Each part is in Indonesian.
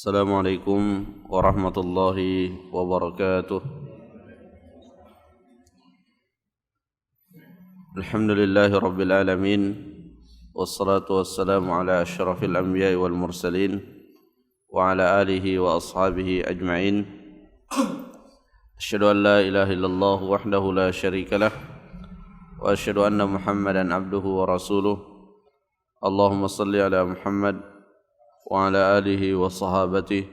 Assalamualaikum warahmatullahi wabarakatuh. Alhamdulillahi rabbil alamin. Wassalatu wassalamu ala asyrafil anbiya'i wal mursalin wa ala alihi wa ashabihi ajma'in. Asyhadu an la ilaha illallah wahdahu la syarika lah wa asyhadu anna Muhammadan abduhu wa rasuluh. Allahumma salli ala Muhammad wa ala alihi wa sahabatihi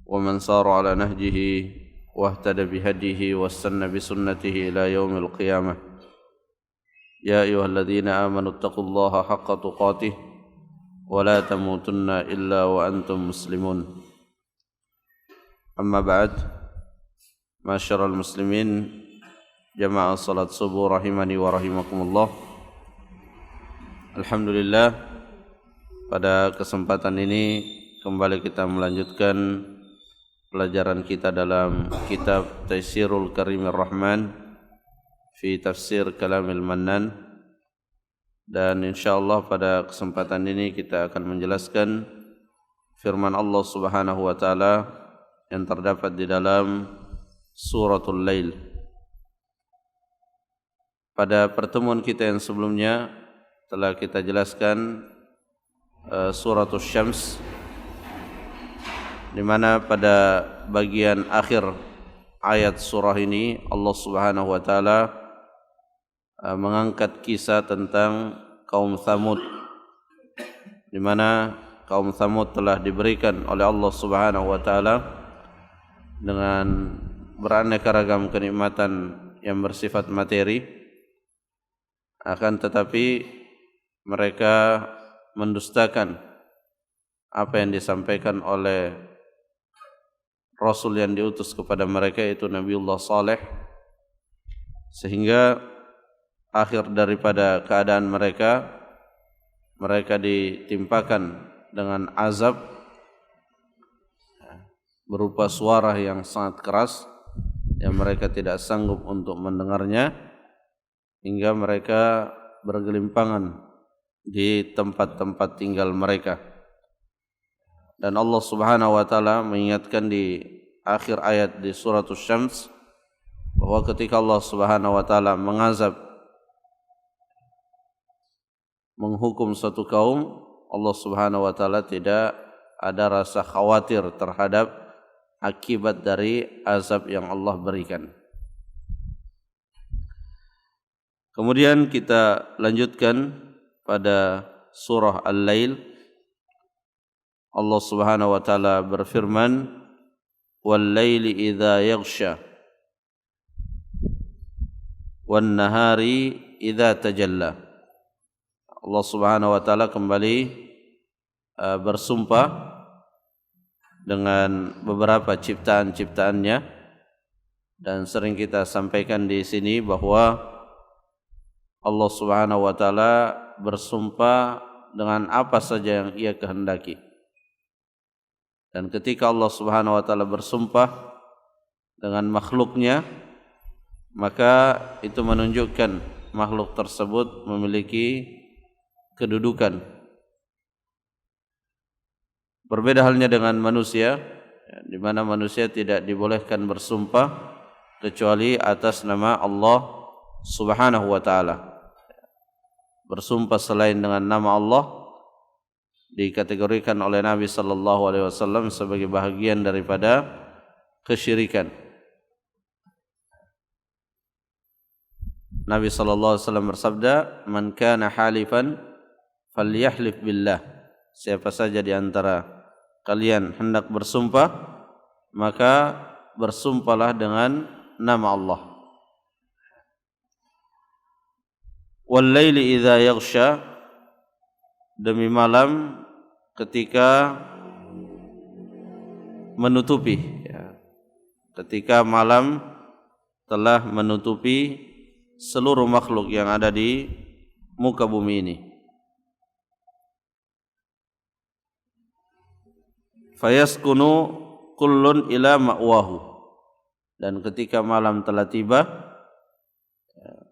wa man sara ala nahjihi wa ihtada bihadihi wa istanna bisunnatihi ila yaumil qiyamah. Ya ayyuhalladzina amanu taqullaha haqqa tuqatih wa la tamutunna illa wa antum muslimun. Amma ba'd, masyaral muslimin, jamaah salat subuh rahimani wa rahimakumullah. Alhamdulillah, pada kesempatan ini kembali kita melanjutkan pelajaran kita dalam kitab Taysirul Karimir Rahman fi Tafsir Kalamil Mannan, dan insyaallah pada kesempatan ini kita akan menjelaskan firman Allah Subhanahu wa taala yang terdapat di dalam Suratul Lail. Pada pertemuan kita yang sebelumnya telah kita jelaskan Suratul Syams, di mana pada bagian akhir ayat surah ini Allah Subhanahu wa taala mengangkat kisah tentang kaum Tsamud, di mana kaum Tsamud telah diberikan oleh Allah Subhanahu wa taala dengan beraneka ragam kenikmatan yang bersifat materi, akan tetapi mereka mendustakan apa yang disampaikan oleh Rasul yang diutus kepada mereka, yaitu Nabiullah Saleh, sehingga akhir daripada keadaan mereka ditimpakan dengan azab berupa suara yang sangat keras yang mereka tidak sanggup untuk mendengarnya, hingga mereka bergelimpangan di tempat-tempat tinggal mereka. Dan Allah Subhanahu wa taala mengingatkan di akhir ayat di Suratul Syams bahwa ketika Allah Subhanahu wa taala menghukum suatu kaum, Allah Subhanahu wa taala tidak ada rasa khawatir terhadap akibat dari azab yang Allah berikan. Kemudian kita lanjutkan pada surah Al-Lail. Allah Subhanahu wa taala berfirman, "Wal-laili idza yaghsha wan-nahari idza tajalla." Allah Subhanahu wa taala kembali bersumpah dengan beberapa ciptaan-ciptaannya, dan sering kita sampaikan di sini bahwa Allah Subhanahu wa taala bersumpah dengan apa saja yang Ia kehendaki. Dan ketika Allah Subhanahu wa taala bersumpah dengan makhluknya, maka itu menunjukkan makhluk tersebut memiliki kedudukan. Berbeda halnya dengan manusia, di mana manusia tidak dibolehkan bersumpah kecuali atas nama Allah Subhanahu wa taala. Bersumpah selain dengan nama Allah dikategorikan oleh Nabi sallallahu alaihi wasallam sebagai bahagian daripada kesyirikan. Nabi sallallahu alaihi wasallam bersabda, "Man kana halifan falyahlif billah." Siapa saja di antara kalian hendak bersumpah, maka bersumpahlah dengan nama Allah. Wal-laili idza yaghsha, demi malam ketika menutupi, ketika malam telah menutupi seluruh makhluk yang ada di muka bumi ini. Fayaskunu kullun ila ma'wahu, dan ketika malam telah tiba,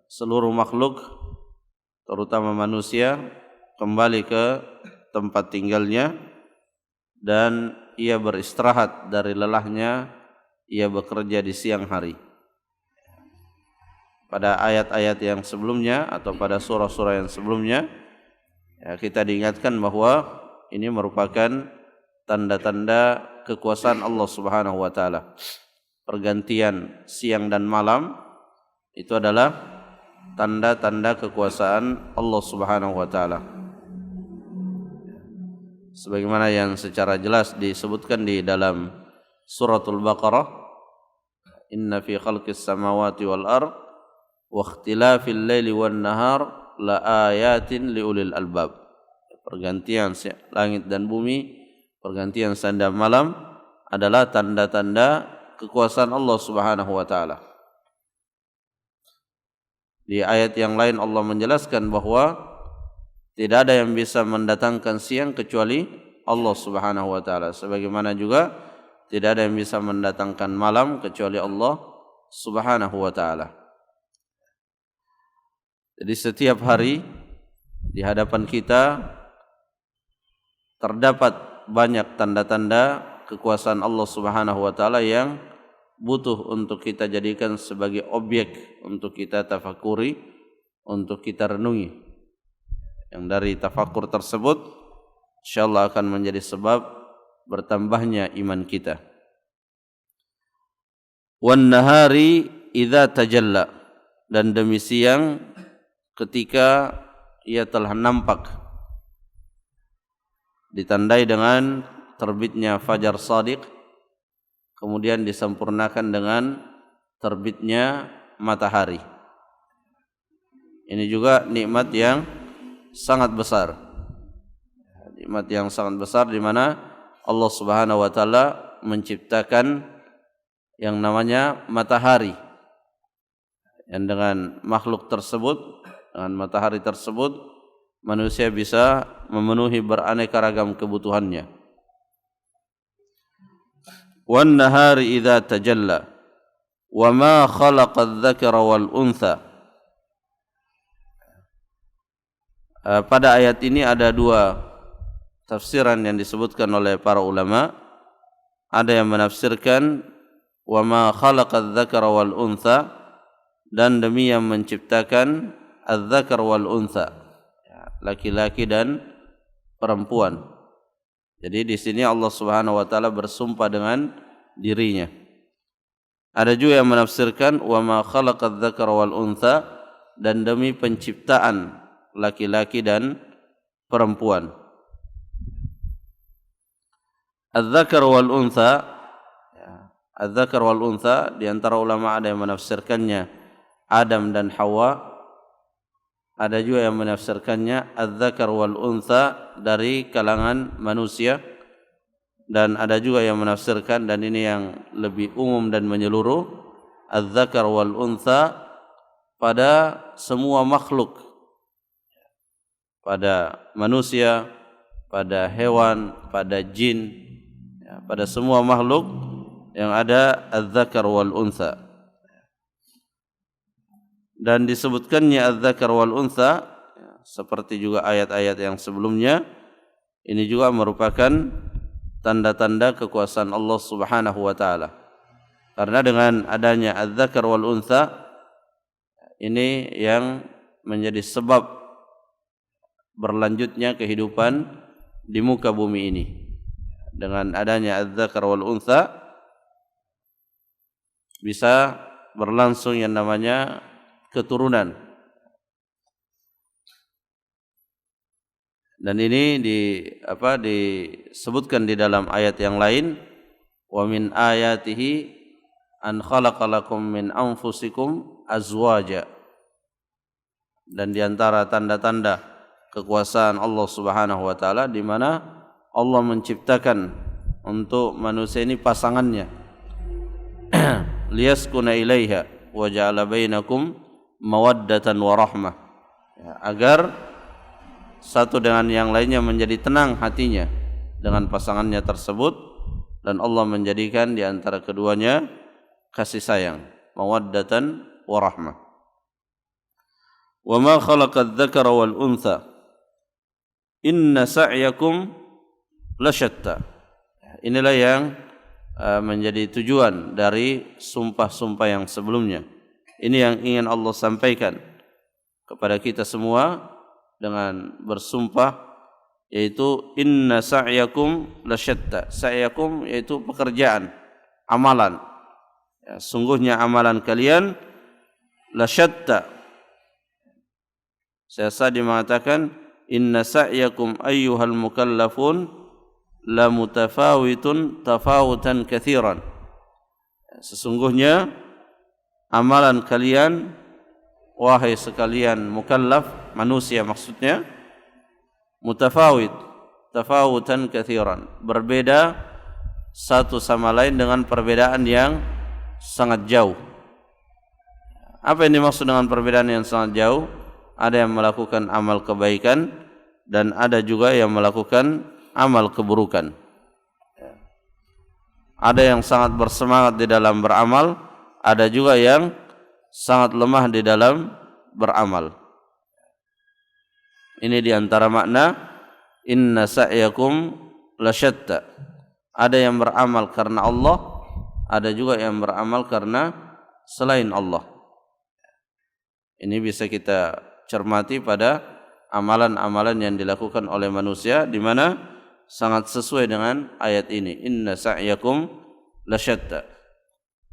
seluruh makhluk terutama manusia kembali ke tempat tinggalnya, dan ia beristirahat dari lelahnya, ia bekerja di siang hari. Pada ayat-ayat yang sebelumnya atau pada surah-surah yang sebelumnya, ya, kita diingatkan bahwa ini merupakan tanda-tanda kekuasaan Allah Subhanahu wa taala. Pergantian siang dan malam itu adalah tanda-tanda kekuasaan Allah Subhanahu wa taala. Sebagaimana yang secara jelas disebutkan di dalam suratul Baqarah, inna fi khalqis samawati wal ard wa ikhtilafil laili wan nahar la ayatin liulil albab. Pergantian langit dan bumi, pergantian siang dan malam adalah tanda-tanda kekuasaan Allah Subhanahu wa taala. Di ayat yang lain Allah menjelaskan bahwa tidak ada yang bisa mendatangkan siang kecuali Allah Subhanahu wa taala. Sebagaimana juga tidak ada yang bisa mendatangkan malam kecuali Allah Subhanahu wa taala. Jadi setiap hari di hadapan kita terdapat banyak tanda-tanda kekuasaan Allah Subhanahu wa taala yang butuh untuk kita jadikan sebagai objek untuk kita tafakuri, untuk kita renungi. Yang dari tafakur tersebut insyaallah akan menjadi sebab bertambahnya iman kita. Wan nahari idza tajalla, dan demi siang ketika ia telah nampak, ditandai dengan terbitnya fajar shadiq, kemudian disempurnakan dengan terbitnya matahari. Ini juga nikmat yang sangat besar. Nikmat yang sangat besar di mana Allah Subhanahu wa taala menciptakan yang namanya matahari. Yang dengan makhluk tersebut, dengan matahari tersebut, manusia bisa memenuhi beraneka ragam kebutuhannya. Wan nahari idza tajalla wa ma khalaqa adz-dzakara wal untha. Pada ayat ini ada dua tafsiran yang disebutkan oleh para ulama. Ada yang menafsirkan wa ma khalaqa adz-dzakara wal untha, dan demi yang menciptakan adz-dzakar wal untha, laki-laki dan perempuan. Jadi di sini Allah Subhanahu wa taala bersumpah dengan dirinya. Ada juga yang menafsirkan wa ma khalaqa adz-dzakara wal untha, dan demi penciptaan laki-laki dan perempuan. Adz-dzakar wal untha, adz-dzakar wal untha, di antara ulama ada yang menafsirkannya Adam dan Hawa. Ada juga yang menafsirkannya adz-dzakar wal untha dari kalangan manusia, dan ada juga yang menafsirkan, dan ini yang lebih umum dan menyeluruh, adz-dzakar wal untha pada semua makhluk, pada manusia, pada hewan, pada jin, pada semua makhluk yang ada adz-dzakar wal untha. Dan disebutkannya adz-dzakar wal untha seperti juga ayat-ayat yang sebelumnya, ini juga merupakan tanda-tanda kekuasaan Allah Subhanahu wa taala. Karena dengan adanya adz-dzakar wal untha ini yang menjadi sebab berlanjutnya kehidupan di muka bumi ini. Dengan adanya adz-dzakar wal untha bisa berlangsung yang namanya keturunan. Dan ini disebutkan di dalam ayat yang lain, wa min ayatihi an khalaqalakum min anfusikum azwaja. Dan di antara tanda-tanda kekuasaan Allah Subhanahu wa taala di mana Allah menciptakan untuk manusia ini pasangannya. Liyaskuna ilaiha wa ja'ala bainakum mawaddatan wa rahmah. Agar satu dengan yang lainnya menjadi tenang hatinya dengan pasangannya tersebut, dan Allah menjadikan di antara keduanya kasih sayang, mawaddatan wa rahmah. Wa ma khalaqa adz-dzakara wal untha inna sa'yakum lasyatta. Inilah yang menjadi tujuan dari sumpah-sumpah yang sebelumnya. Ini yang ingin Allah sampaikan kepada kita semua dengan bersumpah, yaitu inna sa'yakum lasyatta. Sa'yakum yaitu pekerjaan, amalan. Ya, sungguhnya amalan kalian lasyatta. Syaikhsadi mengatakan inna sa'yakum ayyuhal mukallafun la mutafawitun tafawutan katsiran. Sesungguhnya amalan kalian wahai sekalian mukallaf, manusia maksudnya, mutafawit, tafawutan katsiran, berbeda satu sama lain dengan perbedaan yang sangat jauh. Apa yang dimaksud dengan perbedaan yang sangat jauh? Ada yang melakukan amal kebaikan dan ada juga yang melakukan amal keburukan. Ada yang sangat bersemangat di dalam beramal, ada juga yang sangat lemah di dalam beramal. Ini di antara makna inna sa'yakum lasyatta. Ada yang beramal karena Allah, ada juga yang beramal karena selain Allah. Ini bisa kita cermati pada amalan-amalan yang dilakukan oleh manusia, di mana sangat sesuai dengan ayat ini, inna sa'yakum lasyatta.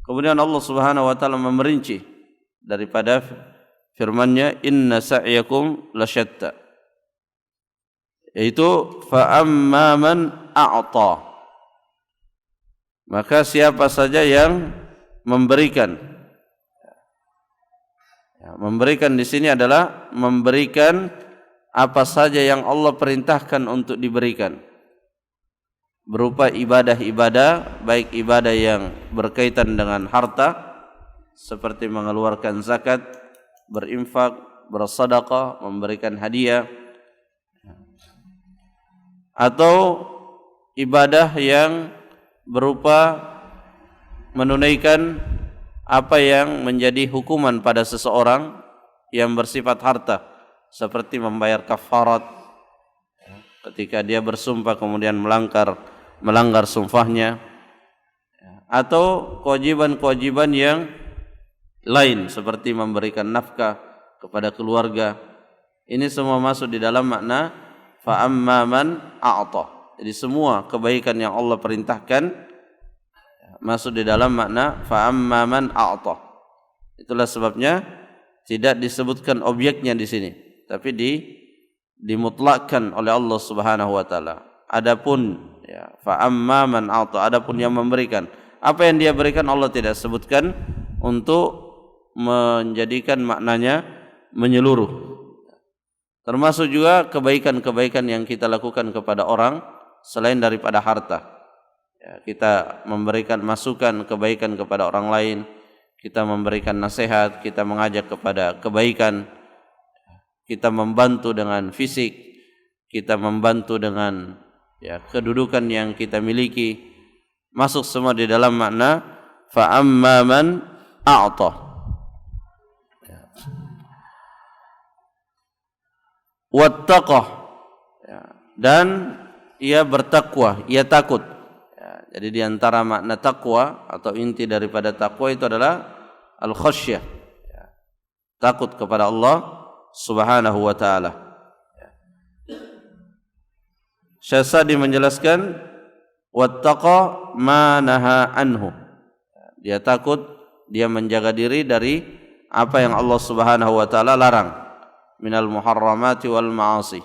Kemudian Allah Subhanahu wa taala memerinci daripada firman-Nya inna sa'yakum lasyatta, yaitu fa amma man a'ta. Maka siapa saja yang memberikan. Memberikan di sini adalah memberikan apa saja yang Allah perintahkan untuk diberikan, berupa ibadah-ibadah, baik ibadah yang berkaitan dengan harta seperti mengeluarkan zakat, berinfak, bersedekah, memberikan hadiah, atau ibadah yang berupa menunaikan apa yang menjadi hukuman pada seseorang yang bersifat harta, seperti membayar kafarat ketika dia bersumpah kemudian melanggar sumpahnya, atau kewajiban-kewajiban yang lain seperti memberikan nafkah kepada keluarga. Ini semua masuk di dalam makna fa amma man a'ta. Jadi semua kebaikan yang Allah perintahkan masuk di dalam makna fa amma man a'ta. Itulah sebabnya tidak disebutkan objeknya di sini, tapi dimutlakkan oleh Allah Subhanahu wa taala. Adapun ya fa amma man a'ta, adapun yang memberikan, apa yang dia berikan Allah tidak sebutkan untuk menjadikan maknanya menyeluruh. Termasuk juga kebaikan-kebaikan yang kita lakukan kepada orang selain daripada harta. Ya, kita memberikan masukan kebaikan kepada orang lain, kita memberikan nasihat, kita mengajak kepada kebaikan, kita membantu dengan fisik, kita membantu dengan ya kedudukan yang kita miliki, masuk semua di dalam makna fa amma man a'ta. Wattaqah, dan ia bertakwa, ia takut. Jadi di antara makna takwa atau inti daripada takwa itu adalah al-khasyah, takut kepada Allah Subhanahu wa taala. Syaikhsadi menjelaskan wattaqa ma naha anhu. Dia takut, dia menjaga diri dari apa yang Allah Subhanahu wa taala larang, minal muharramati wal ma'asi,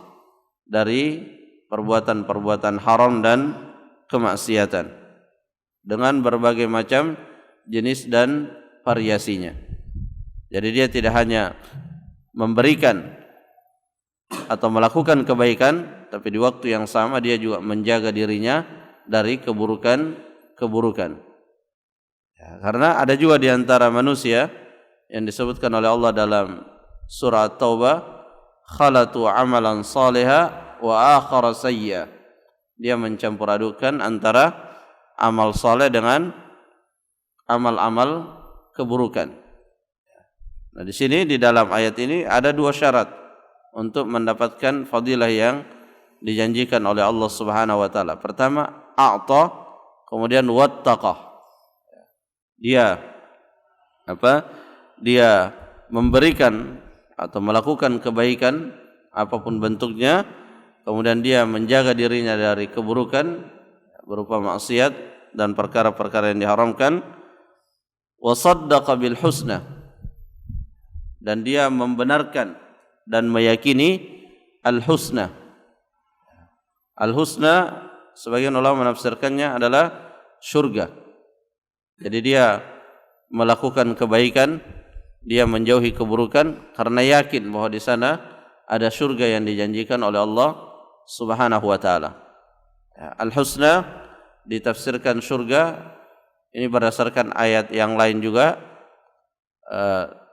dari perbuatan-perbuatan haram dan kemaksiatan dengan berbagai macam jenis dan variasinya. Jadi dia tidak hanya memberikan atau melakukan kebaikan, tapi di waktu yang sama dia juga menjaga dirinya dari keburukan-keburukan. Ya, karena ada juga di antara manusia yang disebutkan oleh Allah dalam surah At-Taubah, khalatu amalan saliha wa akhara sayya. Dia mencampur adukan antara amal saleh dengan amal-amal keburukan. Nah, di sini di dalam ayat ini ada dua syarat untuk mendapatkan fadilah yang dijanjikan oleh Allah Subhanahu wa taala. Pertama, a'ta, kemudian wattaqah. Dia Dia memberikan atau melakukan kebaikan apapun bentuknya, kemudian dia menjaga dirinya dari keburukan berupa maksiat dan perkara-perkara yang diharamkan. Wa saddaqa bil husna, dan dia membenarkan dan meyakini al-husna. Al-husna sebagian ulama menafsirkannya adalah surga. Jadi dia melakukan kebaikan, dia menjauhi keburukan karena yakin bahwa di sana ada surga yang dijanjikan oleh Allah Subhanahu wa taala. Al-husna ditafsirkan surga ini berdasarkan ayat yang lain juga,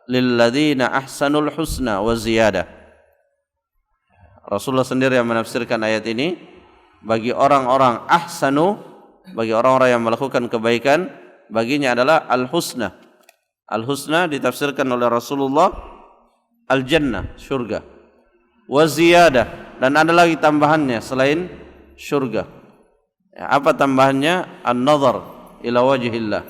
lilladzina ahsanul husna wa ziyadah. Rasulullah sendiri yang menafsirkan ayat ini, bagi orang-orang ahsanu, bagi orang-orang yang melakukan kebaikan, baginya adalah al-husna. Al-husna ditafsirkan oleh Rasulullah al-jannah, surga. Wa ziyadah, dan ada lagi tambahannya selain surga. Apa tambahannya? An-nazar ila wajhillah,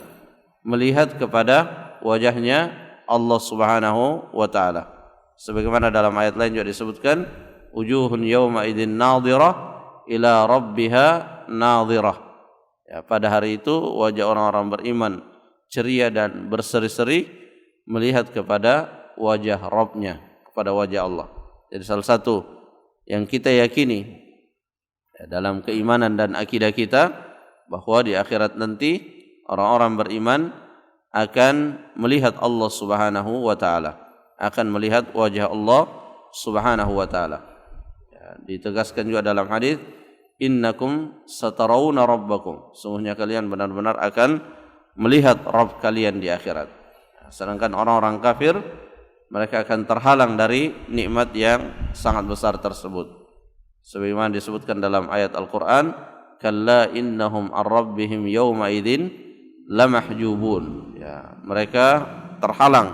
melihat kepada wajahnya Allah Subhanahu wa taala. Sebagaimana dalam ayat lain juga disebutkan, wujuhun yawma idzin nadhirah ila rabbiha nadhirah. Pada hari itu wajah orang-orang beriman ceria dan berseri-seri melihat kepada wajah Rabbnya, kepada wajah Allah. Jadi salah satu yang kita yakini dalam keimanan dan akidah kita, bahwa di akhirat nanti orang-orang beriman akan melihat Allah Subhanahu wa taala, akan melihat wajah Allah Subhanahu wa taala. Ditegaskan juga dalam hadis, innakum satarawna rabbakum, sungguhnya kalian benar-benar akan melihat Rabb kalian di akhirat. Sedangkan orang-orang kafir, mereka akan terhalang dari nikmat yang sangat besar tersebut. Sebagaimana disebutkan dalam ayat Al-Quran, kalla innahum ar-rabbihim yawma idzin lamahjubun. Mereka terhalang,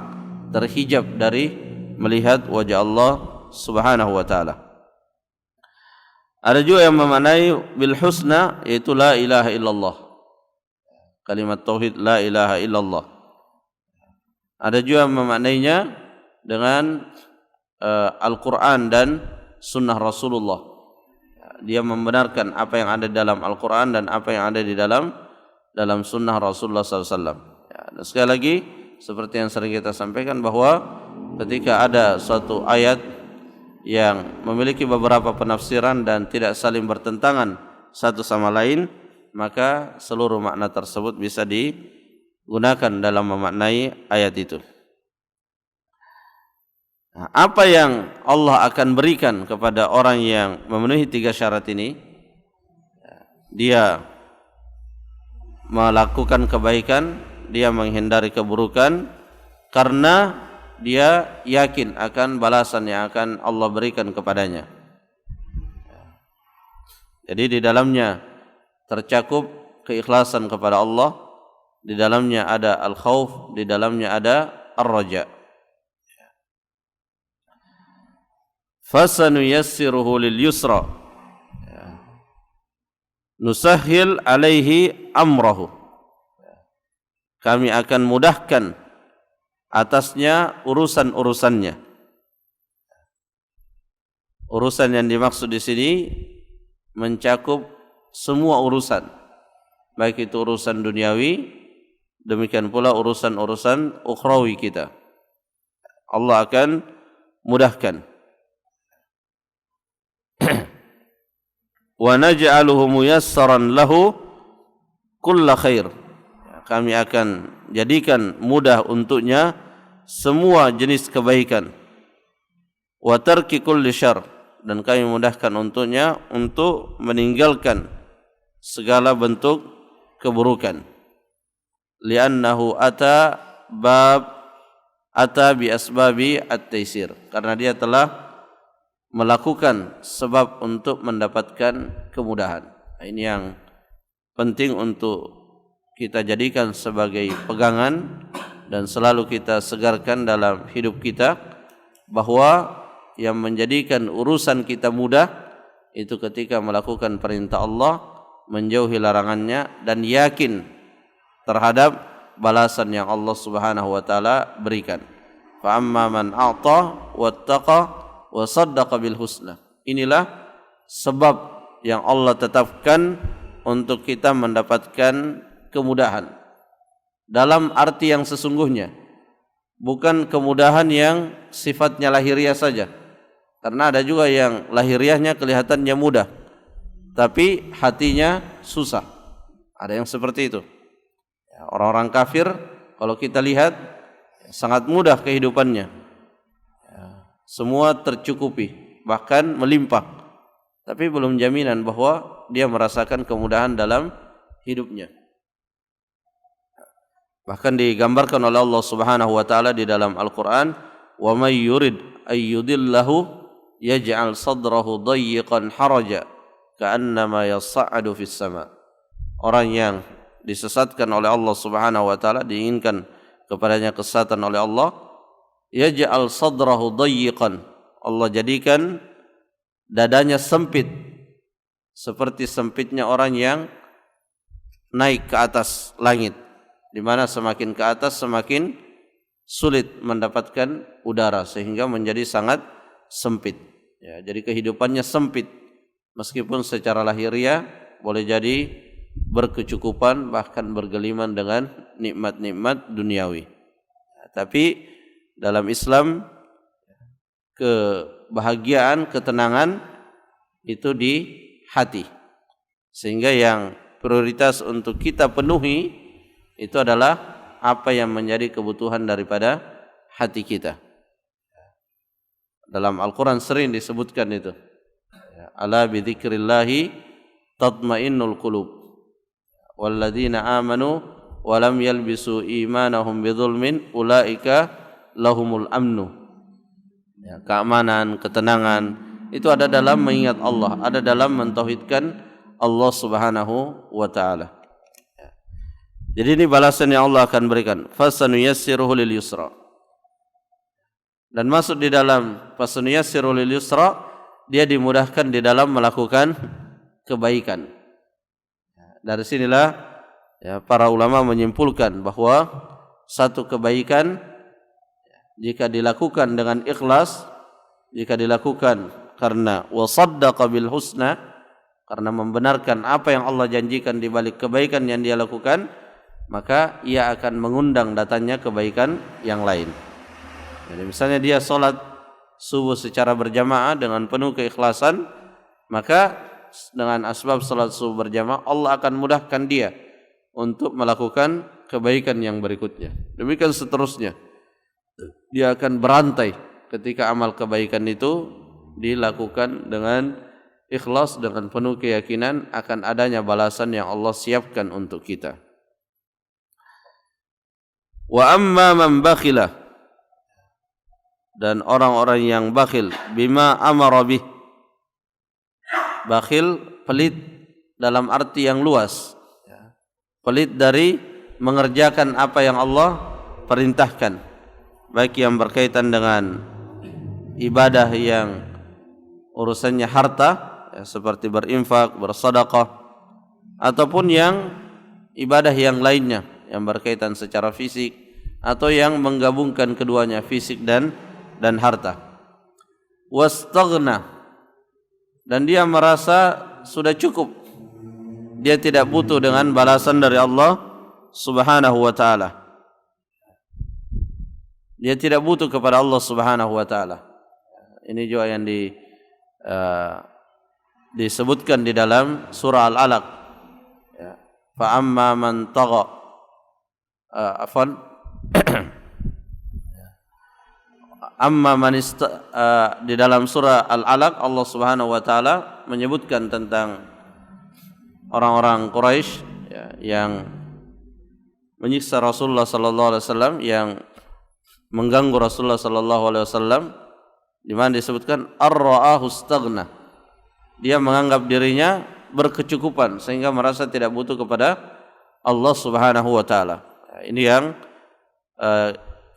terhijab dari melihat wajah Allah Subhanahu wa taala. Ada juga yang memaknai bil husna, yaitu la ilaha illallah. Kalimat tauhid la ilaha illallah. Ada juga memaknainya dengan Al-Quran dan sunnah Rasulullah. Dia membenarkan apa yang ada dalam Al-Quran dan apa yang ada di dalam sunnah Rasulullah SAW. Dan sekali lagi, seperti yang sering kita sampaikan, bahwa ketika ada suatu ayat yang memiliki beberapa penafsiran dan tidak saling bertentangan satu sama lain, maka seluruh makna tersebut bisa digunakan dalam memaknai ayat itu. Apa yang Allah akan berikan kepada orang yang memenuhi 3 syarat ini? Dia melakukan kebaikan, dia menghindari keburukan, karena dia yakin akan balasan yang akan Allah berikan kepadanya. Jadi di dalamnya tercakup keikhlasan kepada Allah, di dalamnya ada al-khauf, di dalamnya ada ar-raja. Fasanuyassiruhu lil yusra, nusahhil alaihi amrahu, kami akan mudahkan atasnya urusan-urusannya. Urusan yang dimaksud di sini mencakup semua urusan, baik itu urusan duniawi, demikian pula urusan-urusan ukhrawi kita. Allah akan mudahkan. Wa naj'aluhu muyassaran lahu kulla khair, kami akan jadikan mudah untuknya semua jenis kebaikan. Wa tarki kulli syarr, dan kami mudahkan untuknya untuk meninggalkan segala bentuk keburukan. Li'annahu ata bi asbabi at-taisir, karena dia telah melakukan sebab untuk mendapatkan kemudahan. Ini yang penting untuk kita jadikan sebagai pegangan dan selalu kita segarkan dalam hidup kita, bahwa yang menjadikan urusan kita mudah itu ketika melakukan perintah Allah menjauhi larangannya, dan yakin terhadap balasan yang Allah Subhanahu wa taala berikan. Fa amma man a'ta wattaqa wa saddaqa bil husna. Inilah sebab yang Allah tetapkan untuk kita mendapatkan kemudahan dalam arti yang sesungguhnya, bukan kemudahan yang sifatnya lahiriah saja. Karena ada juga yang lahiriahnya kelihatannya mudah, tapi hatinya susah. Ada yang seperti itu. Orang-orang kafir kalau kita lihat sangat mudah kehidupannya, semua tercukupi, bahkan melimpah, tapi belum jaminan bahwa dia merasakan kemudahan dalam hidupnya. Bahkan digambarkan oleh Allah Subhanahu wa taala di dalam Al-Qur'an, "Wa may yurid ay yudillahu yaj'al sadrahu dayyiqan haraja ka'annama yas'adu fis sama." Orang yang disesatkan oleh Allah Subhanahu wa taala, diinginkan kepadanya kesesatan oleh Allah, yaj'al sadrahu dayyiqan, Allah jadikan dadanya sempit seperti sempitnya orang yang naik ke atas langit, di mana semakin ke atas semakin sulit mendapatkan udara sehingga menjadi sangat sempit. Ya, jadi kehidupannya sempit, meskipun secara lahiriah boleh jadi berkecukupan, bahkan bergeliman dengan nikmat-nikmat duniawi. Tapi dalam Islam kebahagiaan, ketenangan itu di hati. Sehingga yang prioritas untuk kita penuhi itu adalah apa yang menjadi kebutuhan daripada hati kita. Dalam Al-Quran sering disebutkan itu. Ala bi dzikrillahi tatmainnul qulub. Walladzina amanu wa lam yalbisu imanahum bidzulmin ulaika lahumul amnu. Ya, keamanan, ketenangan itu ada dalam mengingat Allah, ada dalam mentauhidkan Allah Subhanahu wa taala. Ya. Jadi ini balasan yang Allah akan berikan. Fasanuyassiruhu lil yusra. Dan masuk di dalam fasanuyassiruhu lil yusra, dia dimudahkan di dalam melakukan kebaikan. Dari sinilah ya, para ulama menyimpulkan bahwa satu kebaikan jika dilakukan dengan ikhlas, jika dilakukan karena wasaddaqa bil husna, karena membenarkan apa yang Allah janjikan di balik kebaikan yang dia lakukan, maka ia akan mengundang datangnya kebaikan yang lain. Jadi misalnya dia salat subuh secara berjamaah dengan penuh keikhlasan, maka dengan asbab salat subuh berjamaah Allah akan mudahkan dia untuk melakukan kebaikan yang berikutnya. Demikian seterusnya. Dia akan berantai ketika amal kebaikan itu dilakukan dengan ikhlas, dengan penuh keyakinan akan adanya balasan yang Allah siapkan untuk kita. Wa amma man bakhila, dan orang-orang yang bakhil, bima amara bih. Bakhil pelit dalam arti yang luas, pelit dari mengerjakan apa yang Allah perintahkan, baik yang berkaitan dengan ibadah yang urusannya harta, ya, seperti berinfak, bersedekah, ataupun yang ibadah yang lainnya yang berkaitan secara fisik atau yang menggabungkan keduanya, fisik dan harta. Wastaghna, dan dia merasa sudah cukup, dia tidak butuh dengan balasan dari Allah Subhanahu wa taala. Dia tidak butuh kepada Allah Subhanahu wa taala. Ini juga yang disebutkan di dalam surah Al-Alaq. Ya. Fa amma man tagha, amma man di dalam surah Al-Alaq Allah Subhanahu wa taala menyebutkan tentang orang-orang Quraisy, ya, yang menyiksa Rasulullah sallallahu alaihi wasallam, yang mengganggu Rasulullah sallallahu alaihi wasallam, di mana disebutkan ar-ra'ahu istaghna. Dia menganggap dirinya berkecukupan sehingga merasa tidak butuh kepada Allah Subhanahu wa taala. Ini yang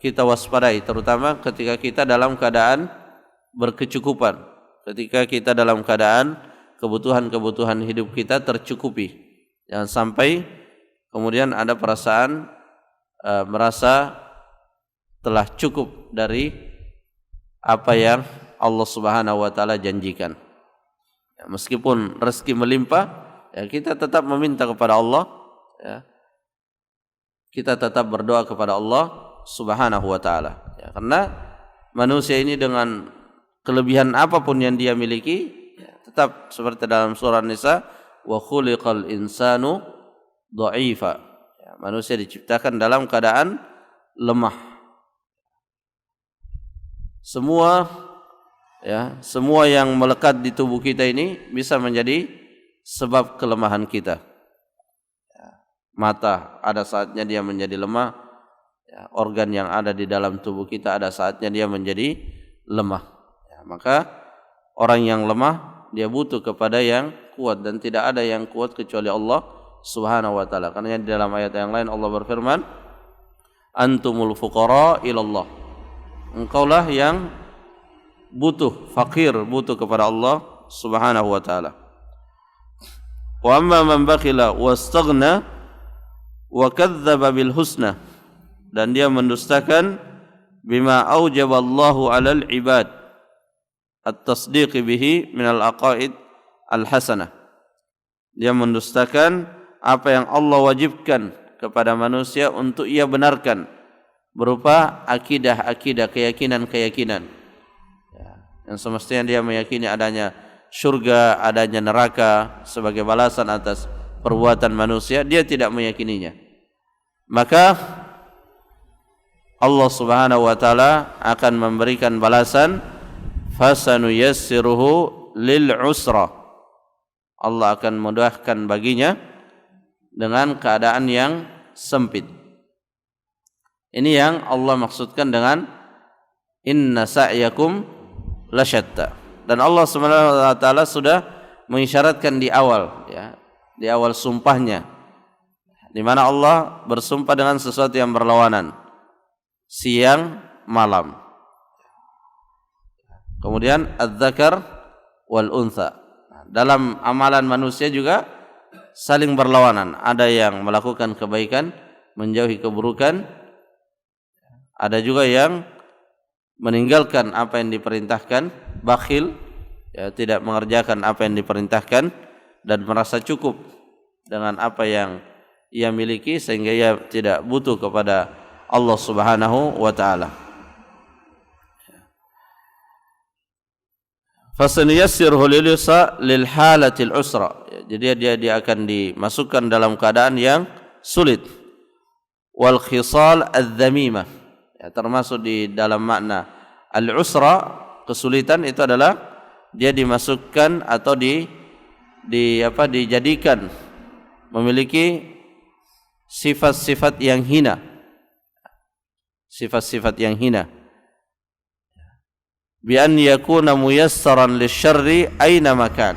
kita waspadai, terutama ketika kita dalam keadaan berkecukupan, ketika kita dalam keadaan kebutuhan-kebutuhan hidup kita tercukupi. Jangan sampai kemudian ada perasaan merasa telah cukup dari apa yang Allah Subhanahu wa taala janjikan. Ya, meskipun rezeki melimpah, ya kita tetap meminta kepada Allah, ya. Kita tetap berdoa kepada Allah Subhanahu wa taala. Ya, karena manusia ini dengan kelebihan apapun yang dia miliki, ya, tetap seperti dalam surah Nisa, wa khuliqal insanu dha'ifa. Ya, manusia diciptakan dalam keadaan lemah. Semua yang melekat di tubuh kita ini bisa menjadi sebab kelemahan kita. Ya, mata ada saatnya dia menjadi lemah, ya, organ yang ada di dalam tubuh kita ada saatnya dia menjadi lemah. Ya, maka orang yang lemah dia butuh kepada yang kuat, dan tidak ada yang kuat kecuali Allah Subhanahu wa taala. Karena di dalam ayat yang lain Allah berfirman, antumul fuqara ilallah. Engkaulah yang fakir butuh kepada Allah Subhanahu wa taala. Wa amma man bakhila wastaghna wa kadzdzaba bil husna, dan dia mendustakan bima aujaballahu 'alal ibad at-tasdiq bihi min al-aqaid al-hasanah. Dia mendustakan apa yang Allah wajibkan kepada manusia untuk ia benarkan, berupa akidah-akidah, keyakinan-keyakinan, ya, yang semestinya dia meyakini adanya surga, adanya neraka sebagai balasan atas perbuatan manusia, dia tidak meyakininya. Maka Allah Subhanahu wa taala akan memberikan balasan, fasanuyassiruhu lil usra. Allah akan memudahkan baginya dengan keadaan yang sempit. Ini yang Allah maksudkan dengan inna sa'yakum lasyatta. Dan Allah Subhanahu wa taala sudah mengisyaratkan di awal, ya, di awal sumpahnya, di mana Allah bersumpah dengan sesuatu yang berlawanan, siang malam. Kemudian adz-dzakar wal untha. Dalam amalan manusia juga saling berlawanan. Ada yang melakukan kebaikan, menjauhi keburukan. Ada juga yang meninggalkan apa yang diperintahkan, bakhil, ya, tidak mengerjakan apa yang diperintahkan, dan merasa cukup dengan apa yang ia miliki sehingga ia tidak butuh kepada Allah Subhanahu wa taala. Fasanuyassiruhu lil halatil usra. Jadi dia akan dimasukkan dalam keadaan yang sulit. Wal khisal adz-dzamimah. Ya, termasuk di dalam makna al-usra, kesulitan itu adalah dia dimasukkan atau dijadikan memiliki sifat-sifat yang hina. Sifat-sifat yang hina. Bi an yakuna muyassaran lisyarri aina makan.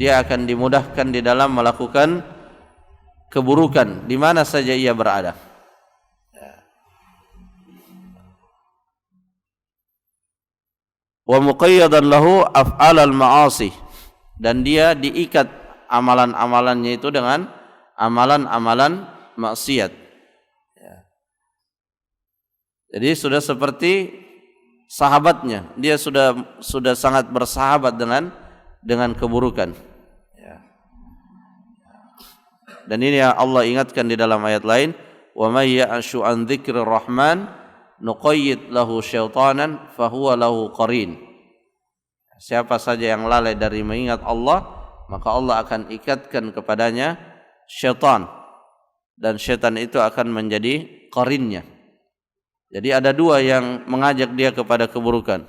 Dia akan dimudahkan di dalam melakukan keburukan di mana saja ia berada. Wa muqayyadan lahu af'alal ma'asi, dan dia diikat amalan-amalannya itu dengan amalan-amalan maksiat. Ya. Jadi sudah seperti sahabatnya, dia sudah sangat bersahabat dengan keburukan. Ya. Dan ini Allah ingatkan di dalam ayat lain, wa may ya'shu an dzikrir rahman nuqayyid lahu syaitanan fahuwa lahu qarin. Siapa saja yang lalai dari mengingat Allah, maka Allah akan ikatkan kepadanya syaitan, dan syaitan itu akan menjadi qarinnya. Jadi ada dua yang mengajak dia kepada keburukan,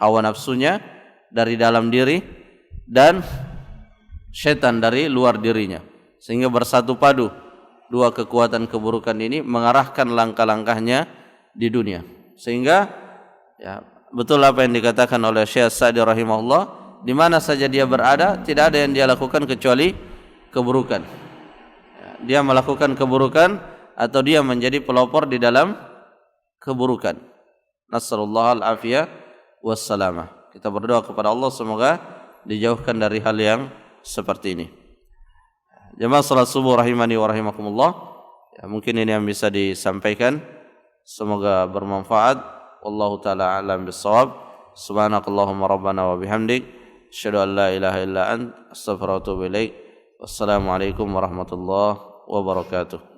hawa nafsunya dari dalam diri dan syaitan dari luar dirinya, sehingga bersatu padu dua kekuatan keburukan ini mengarahkan langkah-langkahnya di dunia. Sehingga ya, betul apa yang dikatakan oleh Syekh Sa'di rahimahullah, di mana saja dia berada tidak ada yang dia lakukan kecuali keburukan. Ya, dia melakukan keburukan atau dia menjadi pelopor di dalam keburukan. Nasallallahu al-afiyah wassalamah. Kita berdoa kepada Allah semoga dijauhkan dari hal yang seperti ini. Jemaah salat subuh rahimani wa rahimakumullah. Ya, mungkin ini yang bisa disampaikan. Semoga bermanfaat. Wallahu taala a'lam bissawab. Subhanakallahumma rabbana wa bihamdik, asyhadu an la ilaha illa ant, astaghfiruka wa atubu ilaik. Wassalamualaikum warahmatullahi wabarakatuh.